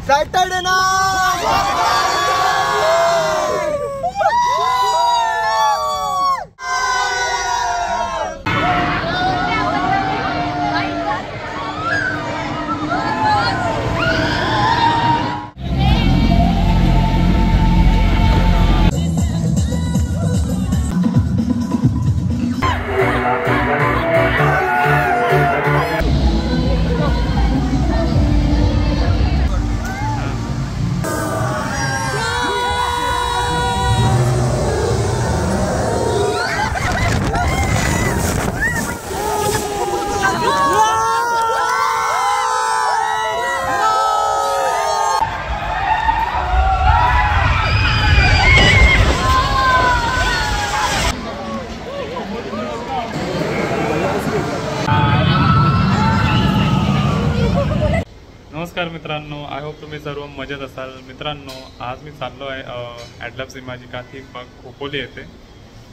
Saturday ना नमस्कार मित्रांनो, आय होप तुम्ही सर्व मजेत असाल. मित्रांनो, आज मी चाललो आहे ॲडलॅब्स इमॅजिका थीम पार्क खोपोली येथे,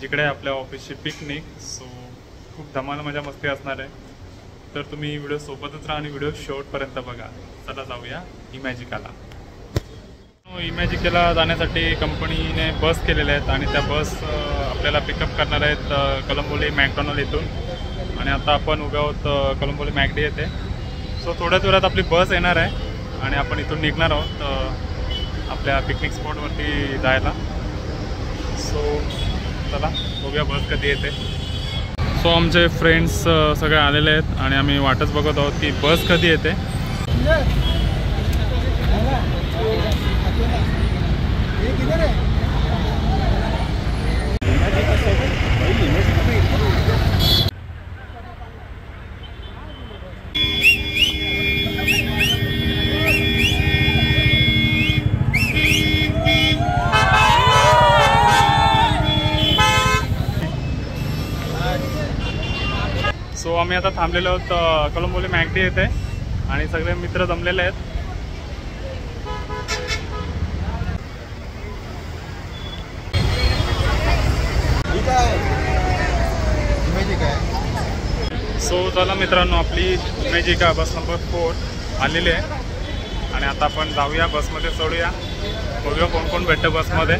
जिकडे आपल्या ऑफिसची पिकनिक. सो खूप धमाल मजा मस्ती असणार आहे. तर तुम्ही व्हिडिओ सोबतच राहा आणि व्हिडिओ शेवटपर्यंत बघा. चला जाऊया इमॅजिकाला. इमॅजिकाला जाण्यासाठी कंपनीने बस केलेल्या आहेत आणि त्या बस आपल्याला पिकअप करणार आहेत कलंबोली मॅकडॉनल्ड येथून. आणि आता आपण उभे आहोत कलंबोली मॅकडी येथे. सो थोड्याच वेळात आपली बस येणार आहे आणि आपण इथून निघणार आहोत आपल्या पिकनिक स्पॉटवरती जायला. सो चला बघूया बस कधी येते. सो आमचे फ्रेंड्स सगळे आलेले आहेत आणि आम्ही वाटच बघत आहोत की बस कधी येते. सो आम्ही आता थांबलेलो आहोत कलंबोली मॅकडी येथे आणि सगळे मित्र जमलेले आहेत. सो चला मित्रांनो, आपली इमॅजिका बस नंबर 4 आलेली आहे आणि आता आपण जाऊया बसमध्ये, चढूया, बघूया कोण कोण भेटतं बसमध्ये.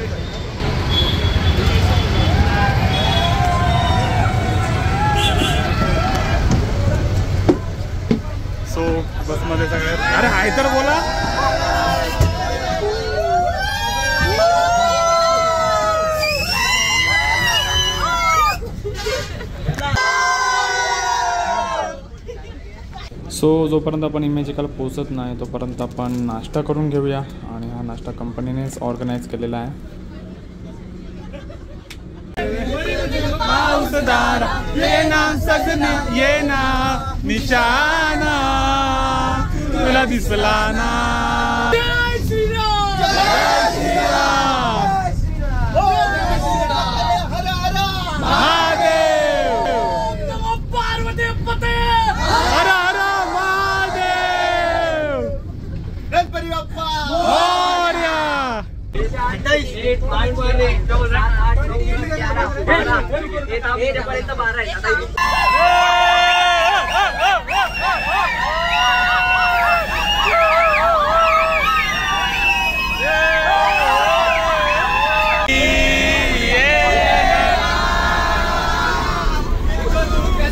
सो बसमध्ये सगळे, अरे हाय तर बोला. सो जोपर्यंत आपण इमॅजिकाला पोहोचत नाही तोपर्यंत आपण नाश्ता करून घेऊया आणि हा नाश्ता कंपनीनेच ऑर्गनाईज केलेला आहे. ये ना निशाना तुला दिसला ना.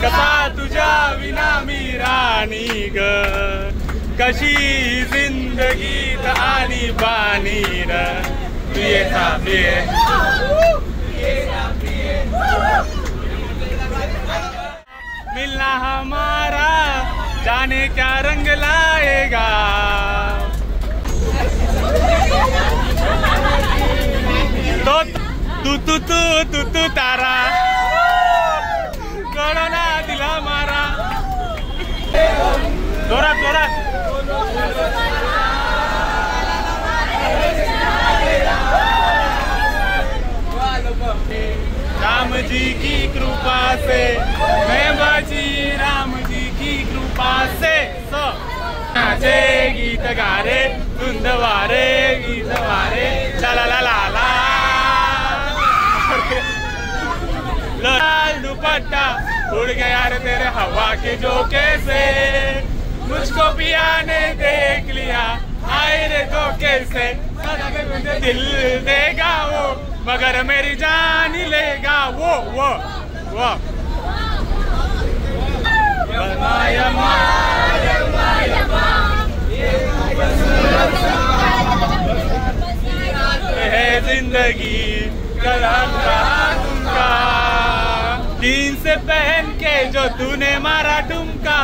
कसा तुझ्या विना मी राणी ग, कशी जिंदगीत आणि पाणी र. ये साफिये मिलना हमारा जाने क्या रंग लाएगा. तो तू तू तू तू तू तारा कोरोना दिला मारा. जोरात जोरात. राम जी की कृपा से मैं बची, राम जी की कृपा से. नाचे गीत गारे धुंद वारे गीत वारे ला ला ला ला ला. लाल दुपट्टा उड़ गया रे तेरे हवा के झोंके से, मुझको पिया ने देख लिया आए रे तो से मुझे दिल देगा वो, मगर मेरी जान ही लेगा वो। है जिंदगी कलाम का, दिन से पहन के जो तूने मारा ठुमका,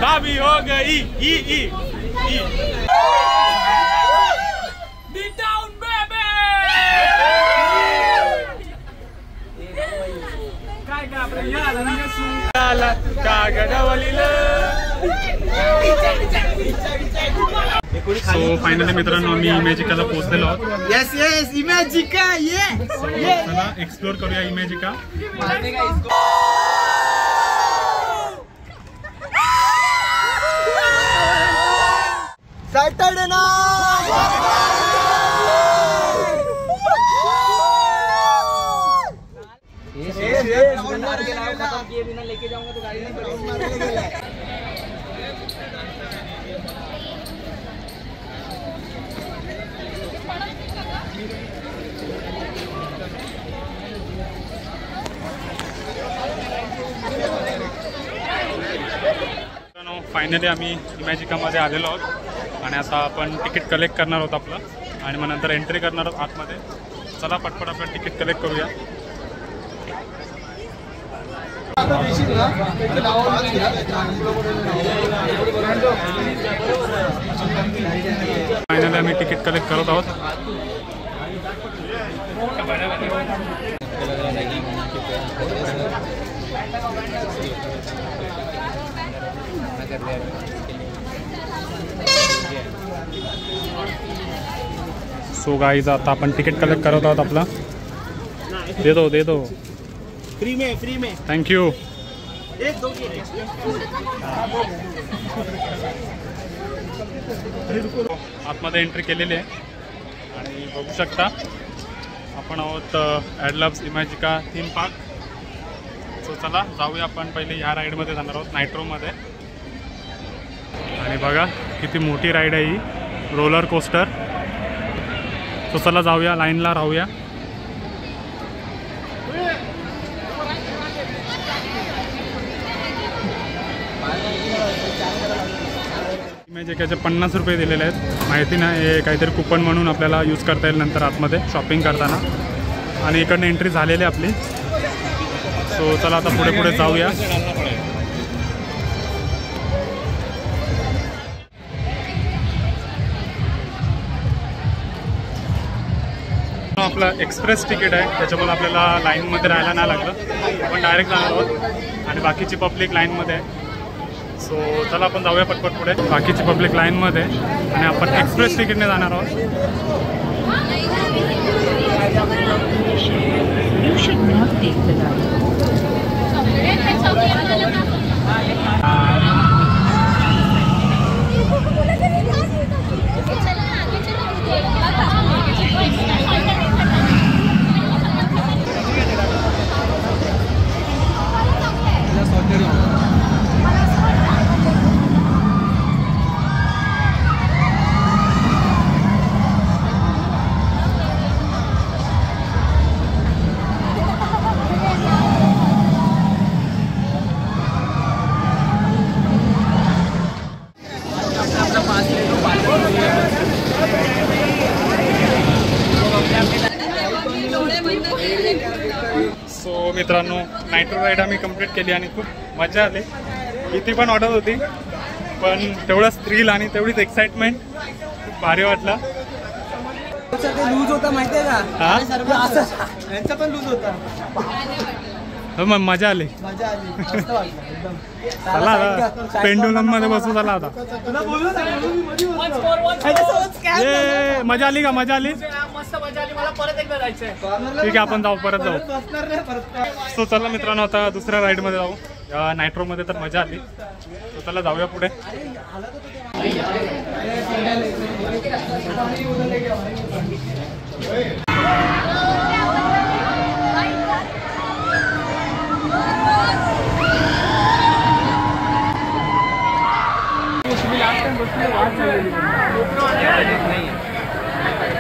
भाभी हो गई ई सो फायनली मित्रांनो आम्ही इमॅजिकाला पोहोचलेलो आहोत. येस इमॅजिका चला एक्सप्लोर करूया इमॅजिका. सॅटरडे ना लेके जाऊंगा तो गाड़ी नहीं फायनली आम्ही इमॅजिकामध्ये आलेलो आहोत आणि आता आपण तिकीट कलेक्ट करणार आहोत आपलं आणि मग नंतर एंट्री करणार आहोत आतमध्ये. चला पटपट आपलं तिकीट कलेक्ट करूया. फायनली आम्ही तिकीट कलेक्ट करत आहोत. सो गाईज आता आपण तिकीट कलेक्ट करत आहोत आपला. दे दो फ्री में थँक्यू. आतमध्ये एंट्री केलेली आहे आणि बघू शकता आपण आहोत ॲडलब्स इमॅजिका थीम पार्क. सो चला जाऊया आपण पहिले ह्या राईडमध्ये जाणार आहोत नायट्रोमध्ये. आणि बघा किती मोठी राईड आहे ही रोलर कोस्टर. सो चला जाऊया लाईनला राहूया. इमॅजिकाचे 50 रुपये दिलेले आहेत. माहिती नाही हे काहीतरी कुपन म्हणून आपल्याला यूज करता येईल नंतर आतमध्ये शॉपिंग करताना. आणि इकडनं एंट्री झालेली आपली. सो चला आता पुढे जाऊया. आपलं एक्सप्रेस तिकीट आहे त्याच्यामुळे आपल्याला लाईनमध्ये राहायला नाही लागलं. आपण डायरेक्ट जाणार आहोत आणि बाकीची पब्लिक लाईनमध्ये आहे. सो चला आपण जाऊया पटपट पुढे. बाकीची पब्लिक लाईनमध्ये आणि आपण एक्सप्रेस तिकीटने जाणार आहोत. सो मित्रांनो नायट्रो राईड आम्ही कंप्लीट केली आणि खूप मजा आली. किती पण वाटत होती पण तेवढंच थ्रिल आणि तेवढीच एक्साइटमेंट. खूप भारी वाटला. लूज होता माहिती आहे का? यांचा पण लूज होता. मग मजा आली. चला आता पेंडुलम मध्ये बसू. चला आता मजा आली का? मजा आली. मस्त मजा आली. मला परत एकदा जायचंय. ठीक आहे आपण जाऊ परत जाऊ. सो चला मित्रांनो आता दुसऱ्या राईड मध्ये जाऊ. नायट्रो मध्ये तर मजा आली. सो चला जाऊया पुढे.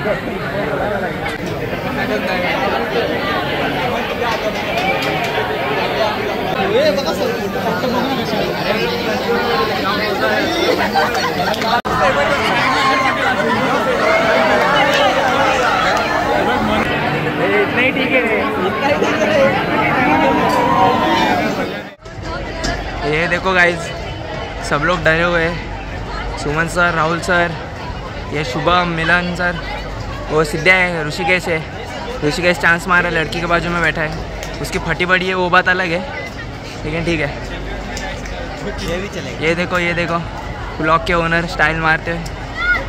नहीं ठीक है। ये देखो गाइज, सब लोग डरे हुए हैं। सुमन सर, राहुल सर, ये शुभम, मिलन सर, वो सिद्धा है, ऋषिकेश है। ऋषिकेश चांस मारा, लड़की के बाजू में बैठा है, उसकी फटी पड़ी है, वो बात अलग है, लेकिन ठीक है। ये भी चलेगा। ये देखो ब्लॉग के ओनर स्टाइल मारते हुए।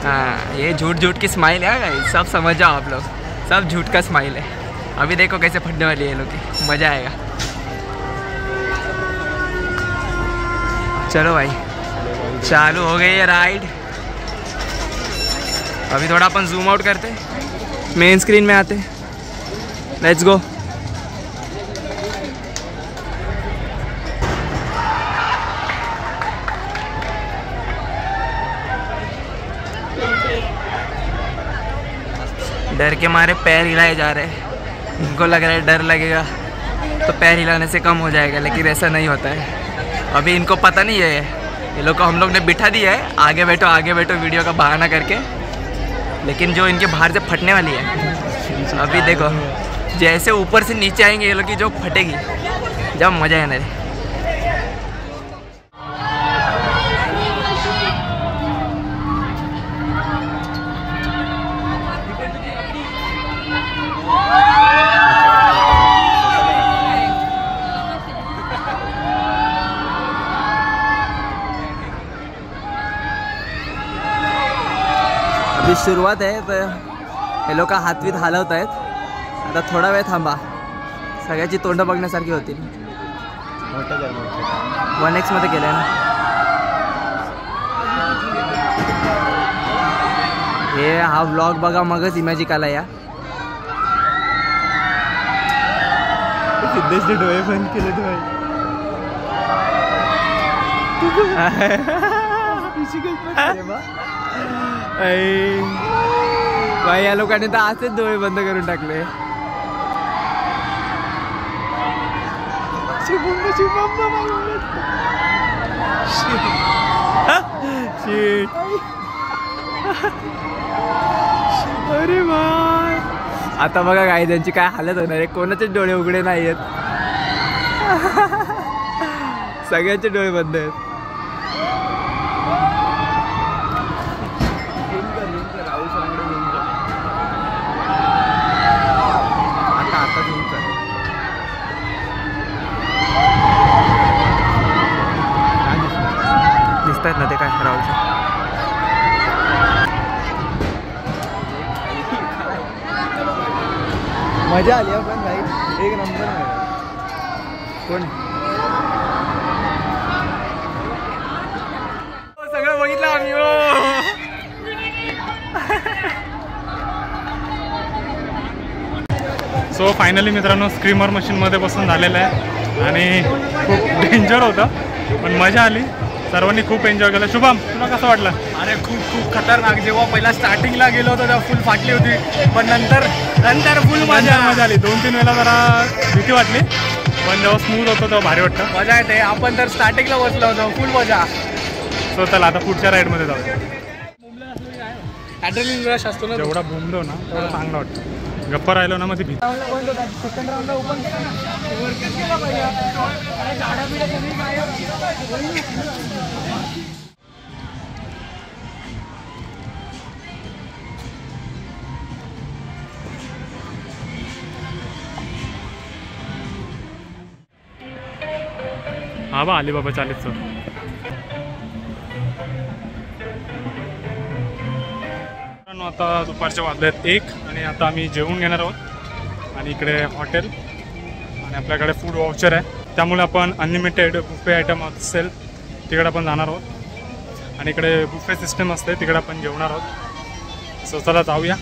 हाँ, ये झूठ की स्माइल है गाइस, सब समझ जाओ आप लोग, सब झूठ का स्माइल है। अभी देखो कैसे फटने वाली है ये लोग की, मज़ा आएगा। चलो भाई, चालू हो गई है राइड। अभी थोड़ा अपन जूम आउट करते, मेन स्क्रीन में आते। Let's go. डर के मारे पैर हिलाए जा रहे हैं। इनको लग रहा है डर लगेगा तो पैर हिलाने से कम हो जाएगा, लेकिन ऐसा नहीं होता है। अभी इनको पता नहीं है, ये लोग को हम लोग ने बिठा दिया है, आगे बैठो वीडियो का बहाना करके। लेकिन जो इनके बाहर से फटने वाली है, अभी देखो जैसे ऊपर से नीचे आएंगे ये लोग की जो फटेगी, जब मज़ा है ना। अभी सुरुवात आहे, तर हे लोक हातवीत हलवत आहेत। आता थोडा वेळ थांबा, सगळ्याची तोंड बघण्यासारखी होतील। 1x मध्ये केलं ना हे। हा व्लॉग बघा, मगच इमॅजिक आला या। सिद्धेशचे डोळे बंद केले भाई, या लोकांनी तर असेच डोळे बंद करून टाकले। अरे भाई, आता बघा काय त्यांची काय हालत होणार आहे। कोणाचेच डोळे उघडे नाही आहेत, सगळ्यांचे डोळे बंद आहेत। दिसतात ना ते काय राहुलचं। मजा आली पण भाई, एक नंबर। कोण सगळं बघितलं आम्ही। सो फायनली मित्रांनो, स्क्रीमर मशीनमध्ये बसून झालेलं आहे आणि खूप डेंजर होतं, पण मजा आली। सर्वांनी खूप एन्जॉय केलं। शुभम, तुला कसं वाटलं? अरे खूप खतरनाक। जेव्हा पहिला स्टार्टिंगला गेलो होतो तेव्हा फुल फाटली होती, पण नंतर फुल मजा आली। 2-3 वेळा जरा भीती वाटली, पण जेव्हा स्मूथ होतं तेव्हा भारी वाटतं, मजा येते। आपण तर स्टार्टिंगला बसलो होतो, फुल मजा। सो चला आता पुढच्या राईडमध्ये जाऊया। ॲड्रेलिन रश असतो ना, जेवढा बुमलो ना तेवढं चांगलं वाटतं। गप्पा राहिलो ना मग ती भीती। सेकंड राऊंडला ओपन हा बा, अलिबाबा 40चं। आता दुपारचे वाजले आहेत 1 आणि आता आम्ही जेवून घेणार आहोत। आणि इकडे हॉटेल आणि आपल्याकडे फूड वाउचर आहे, त्यामुळे आपण अनलिमिटेड बुफे आयटम असेल तिकडे आपण जाणार आहोत। आणि इकडे बुफे सिस्टम असते, तिकडे आपण जेवणार आहोत। सो चला जाऊया।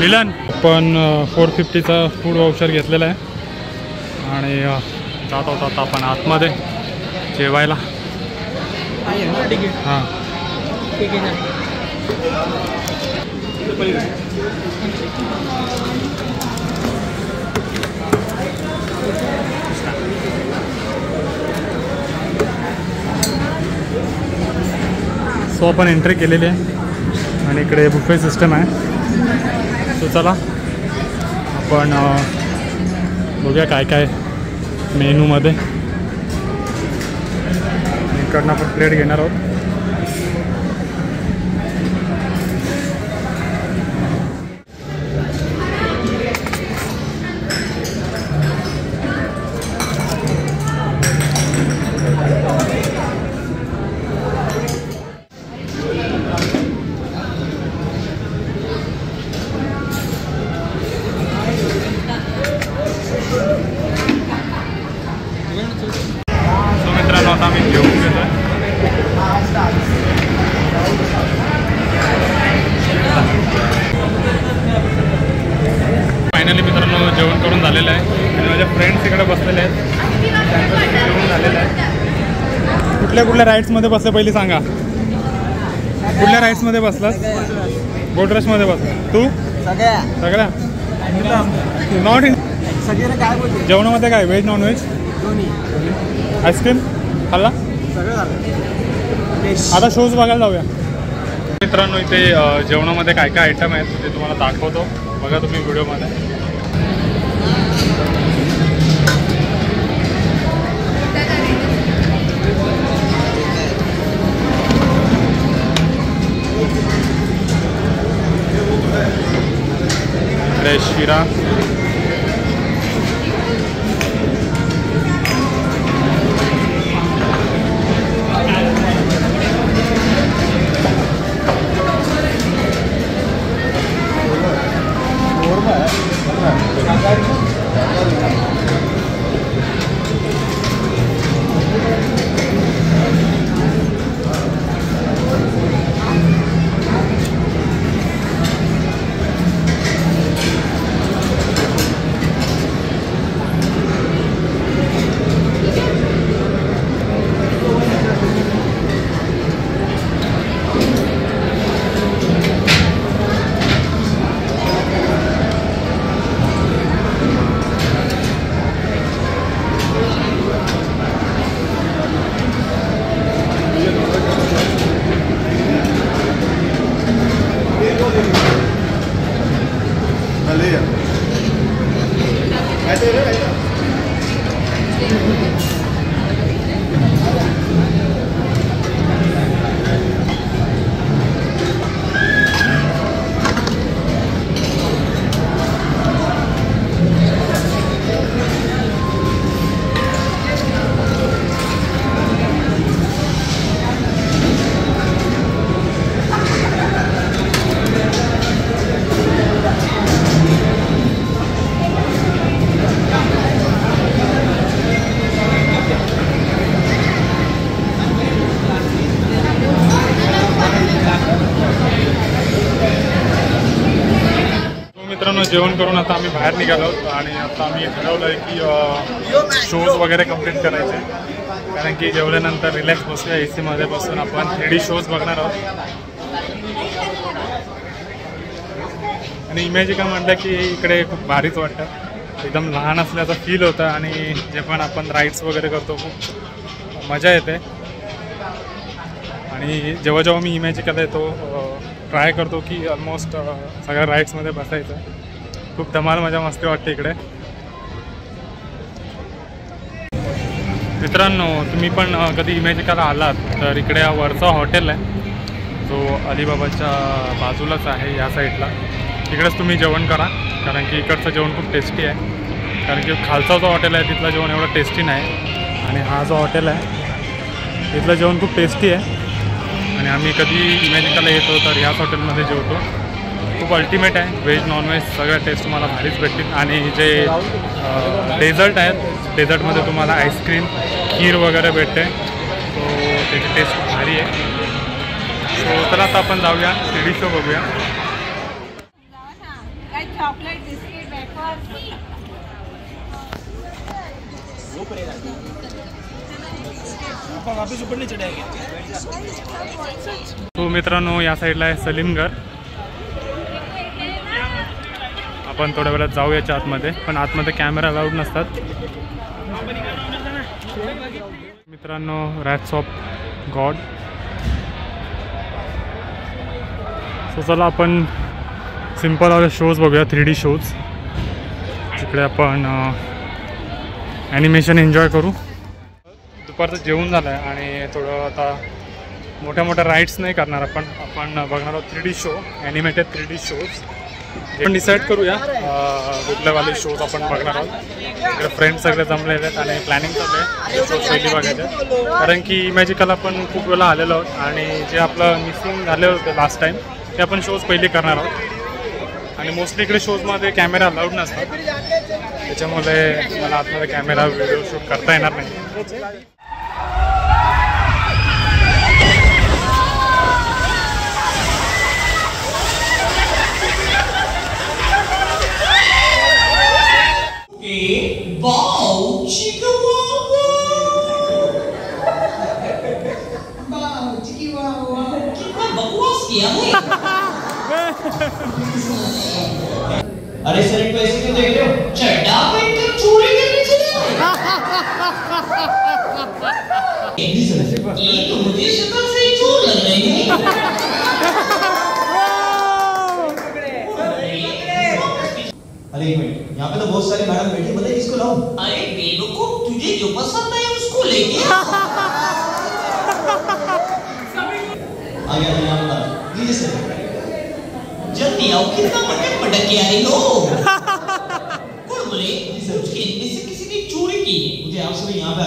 मिलन पण 450चा फूड वाउचर घेतलेला आहे आणि जात होता आता आपण आतमध्ये जेवायला. हां सो आपण एंट्री केलेली आहे आणि इकडे बुफे सिस्टम आहे. सो चला आपण बघूया काय काय मेनूमध्ये. इकडनं आपण प्लेट घेणार आहोत. आता आम्ही जेवून घेतो. फायनली मित्रांनो जेवण करून झालेलं आहे आणि माझ्या फ्रेंड्स इकडे बसलेले आहेत. जेवण झालेलं आहे. कुठल्या कुठल्या राईड्समध्ये बसले पहिली सांगा. कुठल्या राईड्समध्ये बसलास? बोट रशमध्ये बसला. तू? सगळ्या नॉट इन. जेवणामध्ये काय व्हेज नॉन व्हेज? आईस्क्रीम खाल्ला? आता शोज बघायला जाऊया. मित्रांनो इथे जेवणामध्ये काय काय आयटम आहेत ते तुम्हाला दाखवतो. बघा तुम्ही व्हिडिओमध्ये. फ्रेश शिरा, मित्रांनो जेवण करून आता आम्ही बाहेर निघालो आणि आता आम्ही ठरवलं आहे की शोज वगैरे कंप्लीट करायचे. कारण की जेवल्यानंतर रिलॅक्स बसूया AC मध्ये बसून आपण 3D शोज बघणार आहोत. आणि इमॅजिका म्हटलं की इकडे खूप भारीच वाटतं. एकदम लहान असल्याचा फील होतं आणि जे पण आपण राईड्स वगैरे करतो खूप मजा येते. आणि जेव्हा जेव्हा मी इमॅजिकाला येतो ट्राय करतो की ऑलमोस्ट सगळ्या राईड्समध्ये बसायचं. खूप धमाल मजा मस्ती वाटते इकडे. मित्रांनो तुम्ही पण कधी इमॅजिकाला आलात तर इकडे वरचा हॉटेल आहे जो अलिबाबाच्या बाजूलाच आहे या साईडला. तिकडेच तुम्ही जेवण करा कारण की इकडचं जेवण खूप टेस्टी आहे. कारण की खालचा जो हॉटेल आहे तिथलं जेवण एवढं टेस्टी नाही आणि हा जो हॉटेल आहे तिथलं जेवण खूप टेस्टी आहे. आणि आम्ही कधी इमॅजिकाला येतो तर ह्याच हॉटेलमध्ये जेवतो. खूप अल्टिमेट आहे. व्हेज नॉनव्हेज सगळ्या टेस्ट तुम्हाला भारीच भेटतील. आणि जे डेझर्ट आहेत डेझर्टमध्ये तुम्हाला आईस्क्रीम खीर वगैरे भेटते. सो त्याची टेस्ट खूप भारी आहे. सो चला आता आपण जाऊया 3D शो बघूया. चॉकलेट बिस्किट वेफर तो मित्रांनो या साईडला आहे सलीमगर. आपण थोड्या वेळात जाऊ याच्या आतमध्ये, पण आतमध्ये कॅमेरा अलाउड नसतात. मित्रांनो रॅट्स ऑफ गॉड. सो चला आपण सिम्पल वाले शोज बघूया, 3D शोज. तिकडे आपण ॲनिमेशन एन्जॉय करू. दुपारचं जेवण झालं आहे आणि थोडं आता मोठ्या मोठ्या राईड्स नाही करणार आपण बघणार आहोत 3D show, animated 3D shows. आपण डिसाईड करूया कुठल्यावाले शोज आपण बघणार आहोत. इकडे फ्रेंड्स सगळे जमलेले आहेत आणि प्लॅनिंग चालू आहे शोज पहिली बघायचे. कारण की मॅजिकल आपण खूप वेळा आलेलो आहोत आणि जे आपलं मिसिंग झाले होते लास्ट टाईम ते आपण शोज पहिले करणार आहोत. आणि मोस्टली इकडे शोजमध्ये कॅमेरा अलाउड नसतात, त्याच्यामुळे मला आतमध्ये कॅमेरा व्हिडिओ शूट करता येणार नाही. Wow, Chihuahua! Wow, Chihuahua! कितना बकवास किया है? अरे सर इनको ऐसे क्यों देख रहे हो? चड्डा पहनकर चोरी करने चले आए। ये तो मुझे शक्ल से ही चोर लग रहे हैं। अरे एक मिनट, यहाँ पे तो बहुत सारे मैडम बैठी, बताइए किसको लाऊं? अरे बेवकूफ, तुझे जो पसंद है उसको लेके आ गया यहाँ पर। लीजिए सर, जल्दी आओ, कितना मटक के आए हो? कौन बोले? जी सर, उसके इनमें से किसी ने चोरी की है। मुझे आप सभी यहाँ पे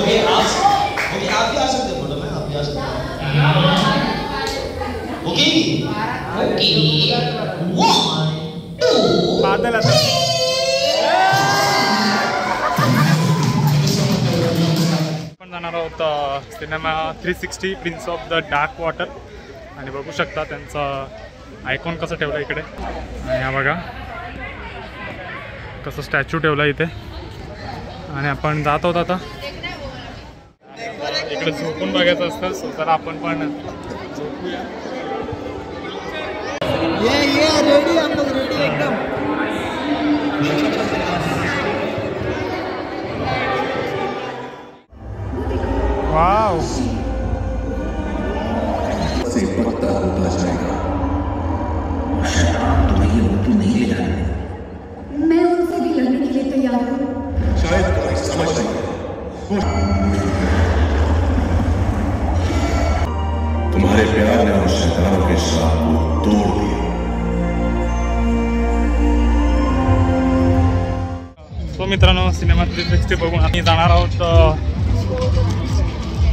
ओके आप भी आ सकते हैं फोटो में, आप भी आ सकते हैं. ओके ओके 1 2 बादल आता. आपण जाणार आहोत cinema 360 prince of the dark water. आणि बघू शकता त्यांचा आयकॉन कसं ठेवला इकडे. आणि हा बघा कसं स्टॅच्यू ठेवला इथे. आणि आपण जात आहोत आता. इकडे झोपून बघायचं असतं, सो तर आपण पण झोपूया. रेडी हम लोग, रेडी एकदम. वाव से बढ़ता होता जाएगा. तुम्हें ये मौका नहीं लेना है. मैं उनसे भी लड़ने के लिए तैयार हूँ. शायद कोई समझ नहीं. तुम्हारे प्यार ने उन शैतानों के श्राप को तोड़ दिया. तो मित्रांनो सिनेमा 360 बघून आम्ही जाणार आहोत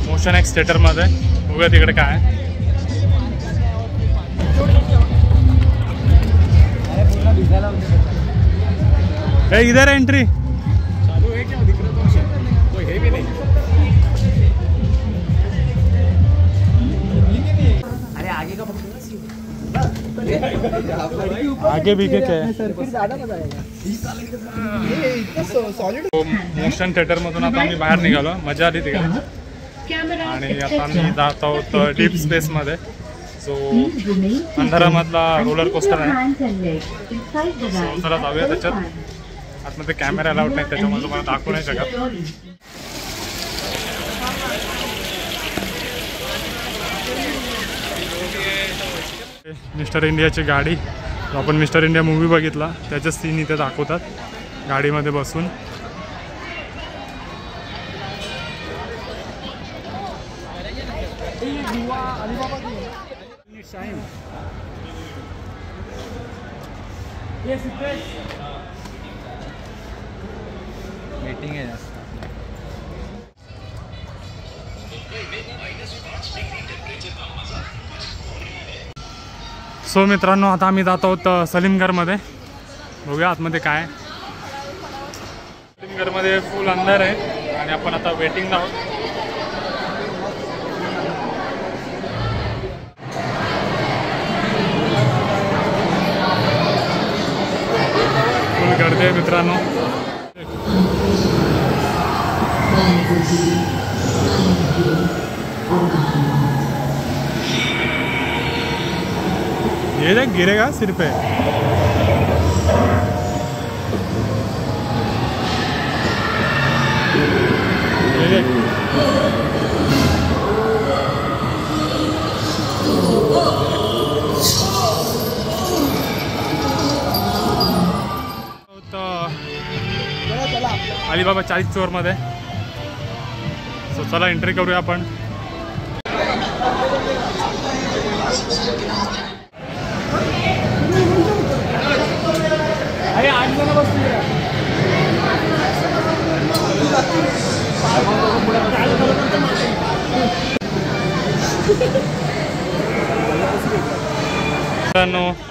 मोशन एक्स थिएटरमध्ये. बघूया तिकडे काय आहे. इधर एंट्री चालू है क्या? दिख रहा तो कोई है भी नहीं. अरे आगे का आगे भी क्या है सर, फिर ज्यादा मजा आएगा. सॉलिड. मोशन थिएटरमधून आता आम्ही बाहेर निघालो. मजा आली तिकडे. आणि आता आम्ही जात आहोत डीप स्पेसमध्ये, जो अंधारामधला रोलर कोस्टर आहे. चला जाऊया त्याच्यात. आतमध्ये कॅमेरा अलाउड नाही, त्याच्यामुळे तुम्हाला दाखवू नाही शकत. मिस्टर इंडियाची गाडी, आपण मिस्टर इंडिया मूवी बघितला त्याचे सीन इथे दाखवतात गाडीमध्ये बसून. मीटिंग आहे. सो मित्रांनो आता आम्ही जात आहोत सलीमगरमध्ये. बघूया आतमध्ये काय. घरमध्ये फुल अंधार आहे आणि आपण आता वेटिंग आहोत. फुल गर्दी आहे मित्रांनो. ये देख गिरेगा सिर पे. अलिबाबा 40 चोरमध्ये. सो चला एंट्री करूया आपण.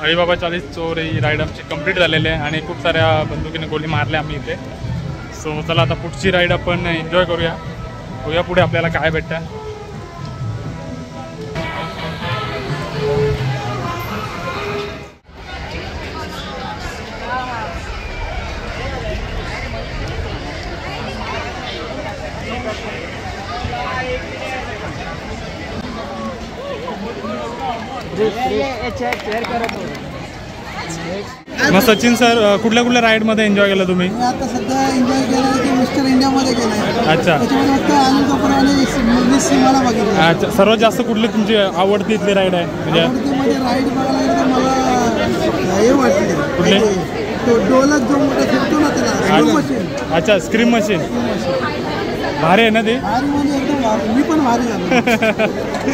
अलिबाबा 40 चोर ही राईड आमची कंप्लीट झालेली आहे आणि खूप साऱ्या बंदुकीने गोळी मारल्या आम्ही इथे. सो चला आता पुढची राईड आपण एन्जॉय करूया. बघूया पुढे आपल्याला काय भेटतं. मग सचिन सर कुठल्या कुठल्या राईडमध्ये एन्जॉय केलं तुम्ही? आता सध्या एन्जॉय केलं की मिस्टर इंडियामध्ये केलं. अच्छा. त्याच्यामध्ये फक्त अनिल कपूर आणि सिनेमाला बघितलं. अच्छा. सर्वात जास्त कुठली तुमची आवडती इथली राईड आहे? म्हणजे राईड बघायला गेलं तर मला हे वाटले कुठले? तो डोलक जो मोठा फिरतो ना त्याला स्क्रीम मशीन. अच्छा स्क्रीम मशीन भारी आहे ना ती? भारी म्हणजे एकदम भारी. मी पण भारी झालो.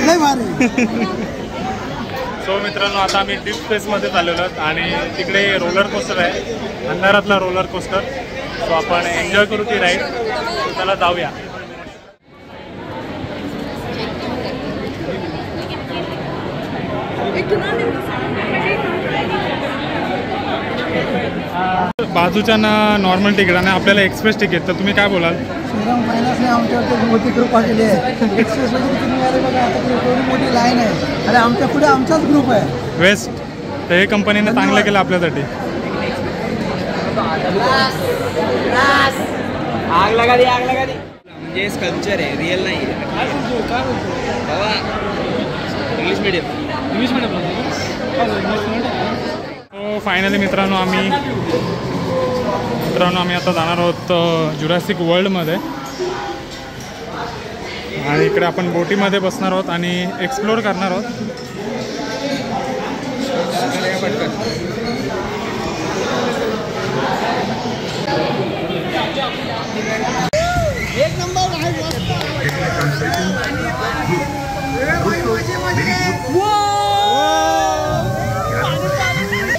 लय भारी. सो मित्रांनो आता आम्ही डीप स्पेसमध्ये चाललेलो आहोत आणि तिकडे रोलर कोस्टर आहे, अंधारातला रोलर कोस्टर. सो आपण एन्जॉय करू ती राईड. त्याला जाऊया. बाजूच्या ना नॉर्मल तिकीट आणि आपल्याला एक्सप्रेस तिकीट. तर तुम्ही काय बोलाल? श्रीराम फायनान्सने आमच्यावरती मोठी कृपा केली आहे. एक्सप्रेस वगैरे तुम्ही आले बघा आता एवढी मोठी लाईन आहे आणि आमच्या पुढे आमचाच ग्रुप आहे वेस्ट. तर हे कंपनीने चांगलं केलं आपल्यासाठी. आग लगा दी, आग लगा दी. म्हणजे स्कल्पचर आहे, रिअल नाही आहे. English medium. फायनली मित्रांनो आम्ही आता जाणार आहोत जुरासिक वर्ल्डमध्ये आणि इकडे आपण बोटीमध्ये बसणार आहोत आणि एक्सप्लोर करणार आहोत. एक नंबर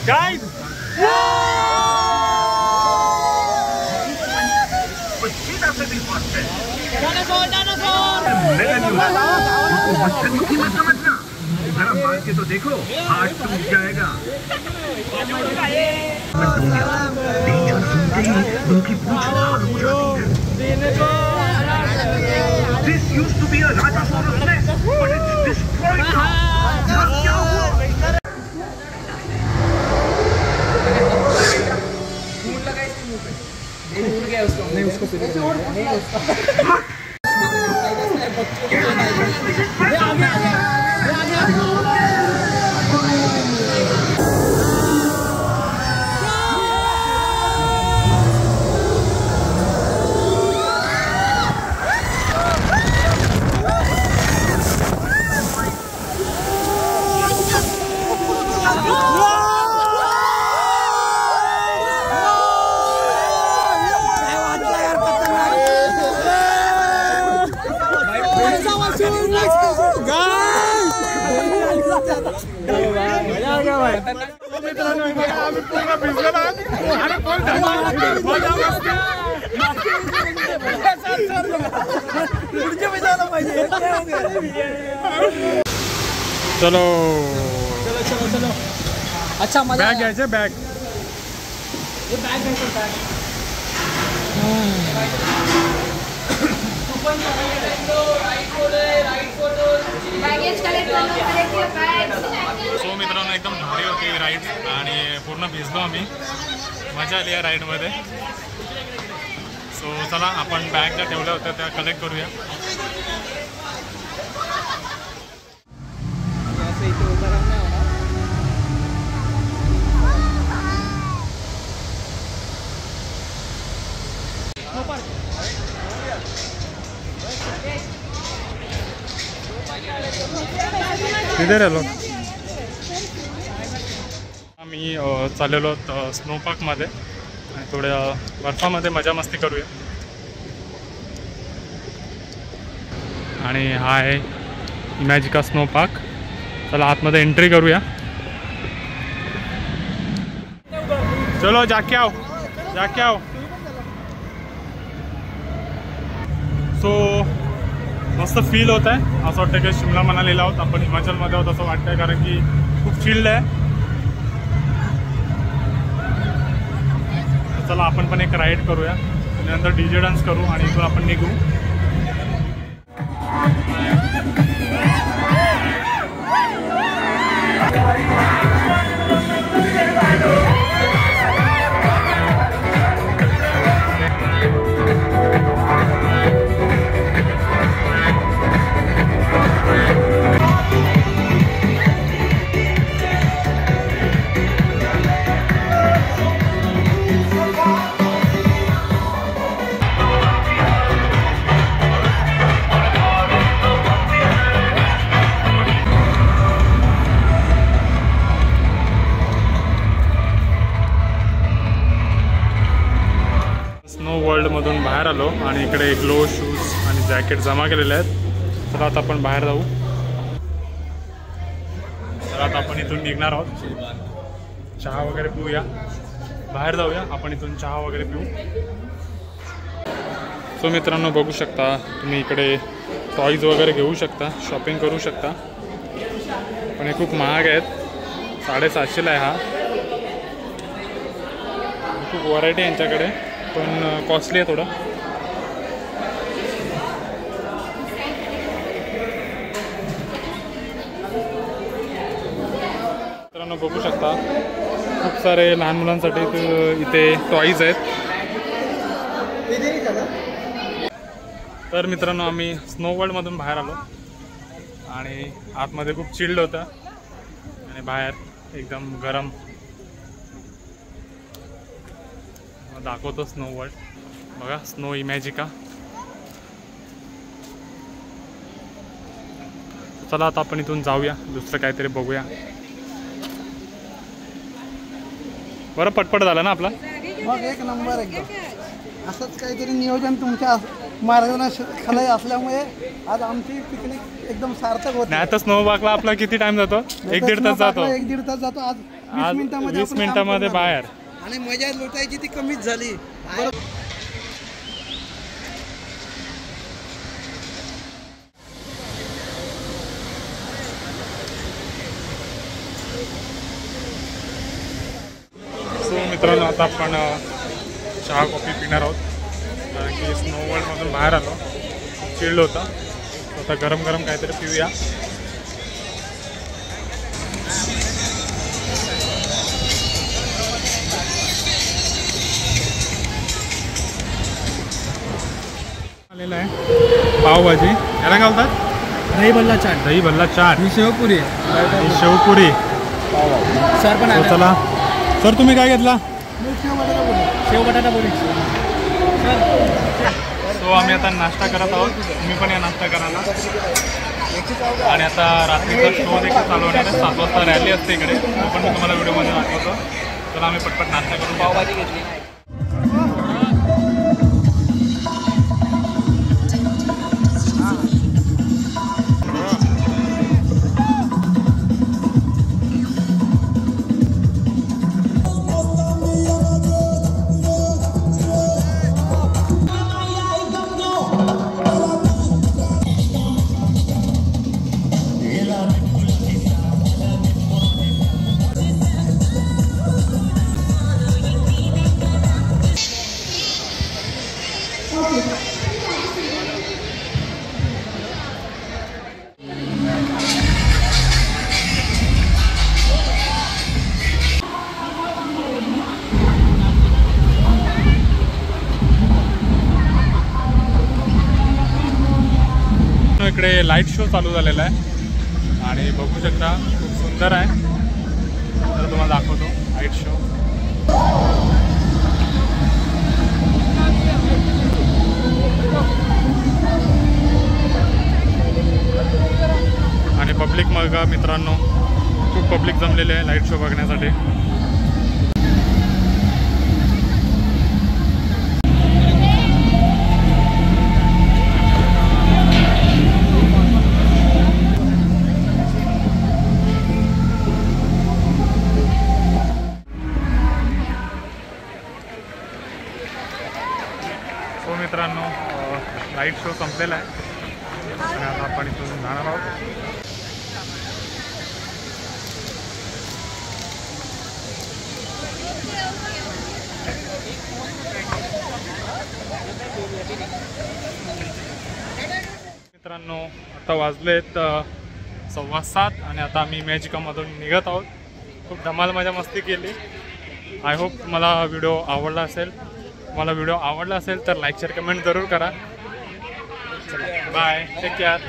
Guys! तो देखो हाथ टूट जाएगा. उनकी पूंछ लाल हो जाती है. This used to be a Rajasaurus nest, but it's destroyed now. क्या हुआ? नहीं उसको चलो चलो चलो. अच्छा मजा. बॅग घ्यायचे. बॅग हे बॅग घ्यायचं. बॅग सो मित्रांनो एकदम भारी होती राईड आणि पूर्ण भिजलो आम्ही. मजा आली या राईडमध्ये. सो चला आपण बॅग ज्या ठेवल्या होत्या त्या कलेक्ट करूया. तिथे राहिलो आम्ही. चाललेलो स्नो पार्कमध्ये आणि थोड्या बर्फामध्ये मजा मस्ती करूया. आणि हा आहे इमॅजिका स्नो पार्क. चला आतमध्ये एंट्री करूया. चलो जाके आओ जाके आओ. सो मस्त फील होत आहे. असं वाटतं की शिमला मनालीला आहोत आपण, हिमाचलमध्ये आहोत असं वाटतंय, कारण की खूप चिल्ड आहे. चला आपण पण एक राईड करूया, नंतर डीजे डान्स करू आणि इथून आपण निघू. वर्ल्डमधून बाहेर आलो आणि इकडे ग्लो शूज आणि जॅकेट जमा केलेले आहेत. तर आता आपण बाहेर जाऊ. तर आता आपण इथून निघणार आहोत. चहा वगैरे पिऊया, बाहेर जाऊया आपण इथून चहा वगैरे पिऊ. सो मित्रांनो बघू शकता तुम्ही इकडे टॉईज वगैरे घेऊ शकता, शॉपिंग करू शकता. पण हे खूप महाग आहेत. 750 आहे हा. खूप व्हरायटी आहे यांच्याकडे पण कॉस्टली आहे थोडं. मित्रांनो बघू शकता खूप सारे लहान मुलांसाठी इथे टॉईज आहेत. तर मित्रांनो आम्ही स्नो वर्ल्डमधून बाहेर आलो आणि आतमध्ये खूप चिल्ड होतं आणि बाहेर एकदम गरम. दाखवतो स्नो वर्ल्ड. बघा स्नो इमॅजिका. चला आता आपण इथून जाऊया, दुसरं काहीतरी बघूया. बरं पटपट झालं ना आपला. मग एक नंबर एकदम. असंच काहीतरी नियोजन तुमच्या मार्गदर्शनाखाली असल्यामुळे आज आमची पिकनिक एकदम सार्थक होती. नाही आता स्नो पार्कला आपला किती टाइम जातो? 1-1.5 तास जातो. 1-1.5 तास जातो. आज 20 मिनिटामध्ये बाहेर. आणि मजा लुटायची ती कमीच झाली. सो मित्रांनो आता आपण चहा कॉफी पिणार आहोत, कारण की स्नो वर्ल्डमधून बाहेर आलो, चिल्ड होता. आता गरम गरम काहीतरी पिऊया. आलेला आहे पावभाजी. याला काय बोलतात? दही भल्ला चाट. दही भल्ला चाट. ही शेवपुरी. शेवपुरी. सर पण आहे. चला सर तुम्ही काय घेतला? शेव बटाटा बोली. सो आम्ही आता नाश्ता करत आहोत. तुम्ही पण या नाश्ता करायला. आणि आता रात्रीचा शो देखील चालू होणार आहे. 7 वाजता रॅली असते इकडे. तो पण मी तुम्हाला व्हिडिओमध्ये दाखवतो. तर आम्ही पटपट नाश्ता करून पावभाजी घेतली. इकडे लाईट शो चालू झालेला आहे आणि बघू शकता खूप सुंदर आहे. तर तुम्हाला दाखवतो लाईट शो. आणि पब्लिक मग मित्रांनो खूप पब्लिक जमलेले आहे लाईट शो बघण्यासाठी. सो मित्रांनो लाईट शो संपलेला आहे आणि आता आपण इथून जाणार आहोत. मित्रांनो आता वाजलेत 7:15 आणि आता आम्ही मॅजिकामधून निघत आहोत. खूप धमाल मजा मस्ती केली. आय होप तुम्हाला व्हिडिओ आवडला असेल. तुम्हाला व्हिडिओ आवडला असेल तर लाईक शेअर कमेंट जरूर करा. Bye, take care.